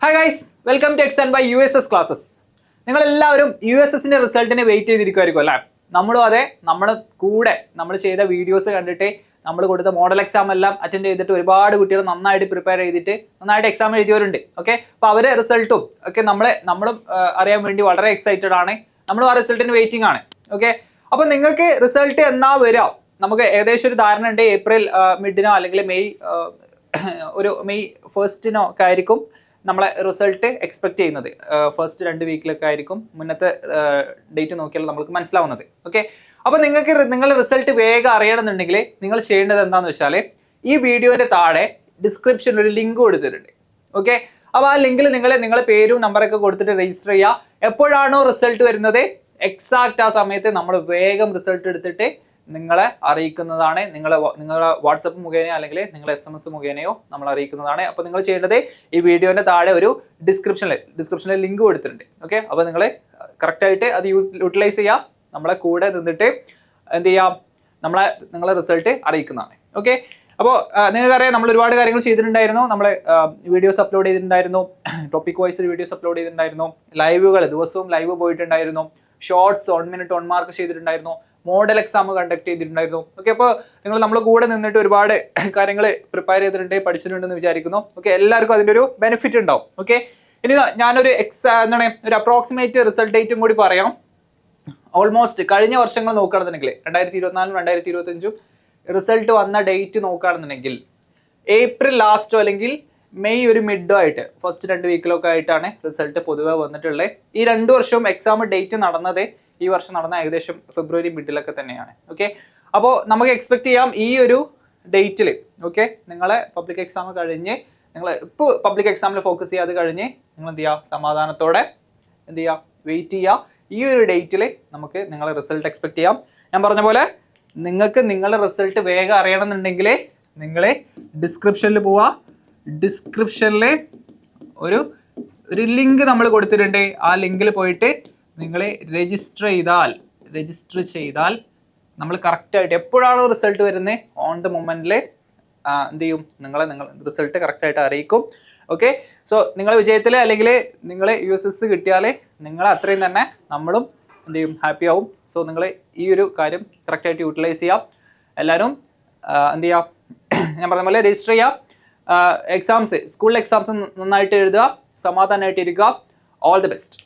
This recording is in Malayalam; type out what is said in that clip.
Hi guys, welcome to exam by USS classes. നിങ്ങളെല്ലാവരും USSന്റെ റിസൾട്ടിന് വെയിറ്റ് ചെയ്തിരിക്കുമായിരിക്കും അല്ലേ? നമ്മളും അതെ. നമ്മുടെ കൂടെ നമ്മൾ ചെയ്ത വീഡിയോസ് കണ്ടിട്ട് നമ്മൾ കൊടുത്ത മോഡൽ എക്സാം എല്ലാം അറ്റൻഡ് ചെയ്തിട്ട് ഒരുപാട് കുട്ടികൾ നന്നായിട്ട് പ്രിപ്പയർ ചെയ്തിട്ട് നന്നായിട്ട് എക്സാം എഴുതിയവരുണ്ട്. ഓക്കെ, അപ്പോൾ അവരെ റിസൾട്ടും ഒക്കെ നമ്മളും അറിയാൻ വേണ്ടി വളരെ എക്സൈറ്റഡ് ആണ്. നമ്മളും ആ റിസൾട്ടിന് വെയിറ്റിംഗ് ആണ്. ഓക്കെ, അപ്പോൾ നിങ്ങൾക്ക് റിസൾട്ട് എന്നാ വരാം നമുക്ക് ഏകദേശം ഒരു ധാരണ ഉണ്ട്. ഏപ്രിൽ മിഡിനോ അല്ലെങ്കിൽ മെയ് 1 ഒക്കെ ആയിരിക്കും നമ്മളെ റിസൾട്ട് എക്സ്പെക്ട് ചെയ്യുന്നത്. ഫസ്റ്റ് 2 വീക്കിലൊക്കെ ആയിരിക്കും. മുന്നത്തെ ഡേറ്റ് നോക്കിയാൽ നമുക്ക് മനസ്സിലാവുന്നത്. ഓക്കെ, അപ്പോൾ നിങ്ങൾക്ക് നിങ്ങളുടെ റിസൾട്ട് വേഗം അറിയണമെന്നുണ്ടെങ്കിൽ നിങ്ങൾ ചെയ്യേണ്ടത് എന്താണെന്ന് വെച്ചാൽ ഈ വീഡിയോയുടെ താഴെ ഡിസ്ക്രിപ്ഷനിൽ ഒരു ലിങ്ക് കൊടുത്തിട്ടുണ്ട്. ഓക്കെ, അപ്പോൾ ആ ലിങ്കിൽ നിങ്ങളെ പേരും നമ്പറൊക്കെ കൊടുത്തിട്ട് രജിസ്റ്റർ ചെയ്യുക. എപ്പോഴാണോ റിസൾട്ട് വരുന്നത് എക്സാക്ട് ആ സമയത്ത് നമ്മൾ വേഗം റിസൾട്ട് എടുത്തിട്ട് നിങ്ങളെ അറിയിക്കുന്നതാണ്. നിങ്ങളെ വാട്സപ്പ് മുഖേനയോ അല്ലെങ്കിൽ നിങ്ങളെ SMS മുഖേനയോ നമ്മൾ അറിയിക്കുന്നതാണ്. അപ്പോൾ നിങ്ങൾ ചെയ്യേണ്ടത് ഈ വീഡിയോന്റെ താഴെ ഒരു ഡിസ്ക്രിപ്ഷനിൽ ലിങ്ക് കൊടുത്തിട്ടുണ്ട്. ഓക്കെ, അപ്പോൾ നിങ്ങൾ കറക്റ്റായിട്ട് അത് യൂട്ടിലൈസ് ചെയ്യുക. നമ്മളെ കൂടെ നിന്നിട്ട് എന്ത് ചെയ്യാം, നിങ്ങളെ റിസൾട്ട് അറിയിക്കുന്നതാണ്. ഓക്കെ, അപ്പോൾ നിങ്ങൾക്കറിയാം നമ്മൾ ഒരുപാട് കാര്യങ്ങൾ ചെയ്തിട്ടുണ്ടായിരുന്നു. നമ്മൾ വീഡിയോസ് അപ്ലോഡ് ചെയ്തിട്ടുണ്ടായിരുന്നു, ടോപ്പിക് വൈസ് വീഡിയോസ് അപ്ലോഡ് ചെയ്തിട്ടുണ്ടായിരുന്നു, ലൈവുകൾ ദിവസവും ലൈവ് പോയിട്ടുണ്ടായിരുന്നു, ഷോർട്സ് 1 മിനിറ്റ് 1 മാർക്ക് ചെയ്തിട്ടുണ്ടായിരുന്നു, മോഡൽ എക്സാം കണ്ടക്ട് ചെയ്തിട്ടുണ്ടായിരുന്നു. ഓക്കെ, അപ്പോൾ നിങ്ങൾ നമ്മളെ കൂടെ നിന്നിട്ട് ഒരുപാട് കാര്യങ്ങൾ പ്രിപ്പയർ ചെയ്തിട്ടുണ്ട്, പഠിച്ചിട്ടുണ്ടെന്ന് വിചാരിക്കുന്നു. ഓക്കെ, എല്ലാവർക്കും അതിൻ്റെ ഒരു ബെനിഫിറ്റ് ഉണ്ടാവും. ഓക്കെ, ഇനി ഞാനൊരു ഒരു അപ്രോക്സിമേറ്റ് റിസൾട്ട് ഡേറ്റും കൂടി പറയാം. ഓൾമോസ്റ്റ് കഴിഞ്ഞ വർഷങ്ങൾ നോക്കുകയാണെന്നുണ്ടെങ്കിൽ 2024 2025 റിസൾട്ട് വന്ന ഡേറ്റ് നോക്കുകയാണെന്നുണ്ടെങ്കിൽ ഏപ്രിൽ ലാസ്റ്റോ അല്ലെങ്കിൽ മെയ് ഒരു മിഡോ ആയിട്ട് ഫസ്റ്റ് 2 വീക്കിലൊക്കെ ആയിട്ടാണ് റിസൾട്ട് പൊതുവെ വന്നിട്ടുള്ളത്. ഈ 2 വർഷവും എക്സാം ഡേറ്റ് നടന്നത് ഈ വർഷം നടന്ന ഏകദേശം ഫെബ്രുവരി മിഡിലൊക്കെ തന്നെയാണ്. ഓക്കെ, അപ്പോൾ നമുക്ക് എക്സ്പെക്ട് ചെയ്യാം ഈ ഒരു ഡേറ്റിൽ. ഓക്കെ, നിങ്ങളെ പബ്ലിക് എക്സാം കഴിഞ്ഞ് നിങ്ങൾ ഇപ്പോൾ പബ്ലിക് എക്സാമിൽ ഫോക്കസ് ചെയ്യാതെ കഴിഞ്ഞ് നിങ്ങൾ എന്ത് ചെയ്യുക, സമാധാനത്തോടെ എന്ത് ചെയ്യുക, വെയിറ്റ് ചെയ്യുക. ഈ ഒരു ഡേറ്റിൽ നമുക്ക് നിങ്ങളെ റിസൾട്ട് എക്സ്പെക്ട് ചെയ്യാം. ഞാൻ പറഞ്ഞ പോലെ നിങ്ങൾക്ക് നിങ്ങളുടെ റിസൾട്ട് വേഗം അറിയണമെന്നുണ്ടെങ്കിൽ നിങ്ങൾ ഡിസ്ക്രിപ്ഷനിൽ പോവുക. ഡിസ്ക്രിപ്ഷനിൽ ഒരു ലിങ്ക് നമ്മൾ കൊടുത്തിട്ടുണ്ട്. ആ ലിങ്കിൽ പോയിട്ട് നിങ്ങൾ രജിസ്റ്റർ ചെയ്താൽ നമ്മൾ കറക്റ്റായിട്ട് എപ്പോഴാണോ റിസൾട്ട് വരുന്നത് ഓൺ ദ മൊമെന്റിൽ എന്ത് ചെയ്യും, നിങ്ങൾ റിസൾട്ട് കറക്റ്റായിട്ട് അറിയിക്കും. ഓക്കെ, സോ നിങ്ങൾ വിജയത്തിൽ അല്ലെങ്കിൽ നിങ്ങൾ USS കിട്ടിയാൽ നിങ്ങൾ അത്രയും തന്നെ നമ്മളും എന്ത് ചെയ്യും, ഹാപ്പി ആവും. സോ നിങ്ങൾ ഈ ഒരു കാര്യം കറക്റ്റായിട്ട് യൂട്ടിലൈസ് ചെയ്യാം. എല്ലാവരും എന്ത് ചെയ്യാം, ഞാൻ പറഞ്ഞ പോലെ രജിസ്റ്റർ ചെയ്യാം. സ്കൂൾ എക്സാംസ് നന്നായിട്ട് എഴുതുക, സമാധാനമായിട്ട് ഇരിക്കുക. All the best.